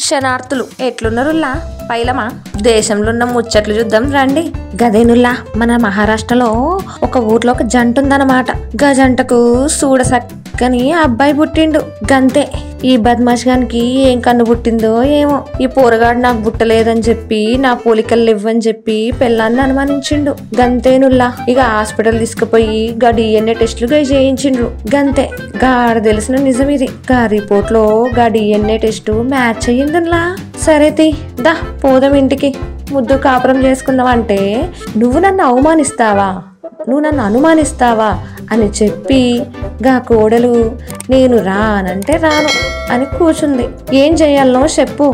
శనార్థులు ఎట్లున్నారుల్లా పైలమా దేశంలో ఉన్న ముచ్చట్లు చూద్దాం రండి. గదేనుల్లా మన మహారాష్ట్రలో ఒక ఊర్లో ఒక జంట ఉందన్నమాట. గా జంటకు చూడసక్కని అబ్బాయి పుట్టిండు. గంతే ఈ బద్మాష్ గానికి ఏం కన్ను పుట్టిందో ఏమో. ఈ పోరగాడు నాకు పుట్టలేదని చెప్పి నా పోలికలు ఇవ్వని చెప్పి పెళ్ళాన్ని అనుమానించిండు. గంతేనుల్లా ఇక హాస్పిటల్ తీసుకుపోయి గా DNA టెస్టులు చేయించిండ్రు. గంతే గాడ తెలిసిన నిజం ఇది. గా రిపోర్ట్ లో గా DNA టెస్ట్ మ్యాచ్ అయ్యిందిలా. సరే తీ దా పోదాం ఇంటికి, ముద్దు కాపురం చేసుకుందాం అంటే నువ్వు నన్ను అవమానిస్తావా, నువ్వు నన్ను అనుమానిస్తావా అని చెప్పి గా కోడలు నేను రానంటే రాను అని కూర్చుంది. ఏం చెయ్యాలనో చెప్పు,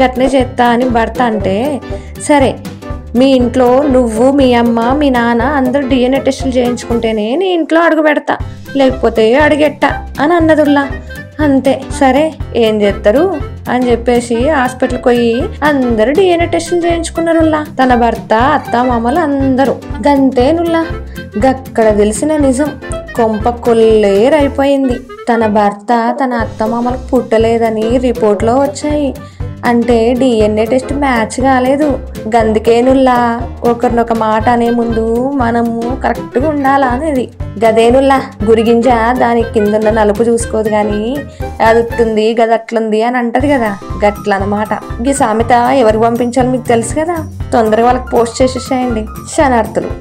గట్నే చేస్తా అని భర్త అంటే సరే మీ ఇంట్లో నువ్వు మీ అమ్మ మీ నాన్న అందరూ DNA టెస్టులు చేయించుకుంటేనే నీ ఇంట్లో అడుగు పెడతా, లేకపోతే అడిగెట్టా అని అన్నదుల్లా. అంతే సరే ఏం చేస్తారు అని చెప్పేసి హాస్పిటల్కి పోయి అందరూ DNA టెస్టులు చేయించుకున్నారుల్లా. తన భర్త అత్త మామలు అందరూ. గంతేనుల్లా గక్కడ తెలిసిన నిజం కొంప కొల్లేరైపోయింది. తన భర్త తన అత్త మామలకు పుట్టలేదని రిపోర్ట్లో వచ్చాయి. అంటే DNA టెస్ట్ మ్యాచ్ కాలేదు. గందుకేనుల్లా ఒకరినొక మాట అనే ముందు మనము కరెక్ట్గా ఉండాలా అనేది. గదేనుల్లా గురిగింజ దాని కిందన్న నలుపు చూసుకోదు కానీ అదుట్టుంది గదట్లుంది అని అంటది కదా, గట్లనమాట. ఈ సామెత ఎవరికి పంపించాలో మీకు తెలుసు కదా, తొందరగా వాళ్ళకి పోస్ట్ చేసేసేయండి. శనార్థులు.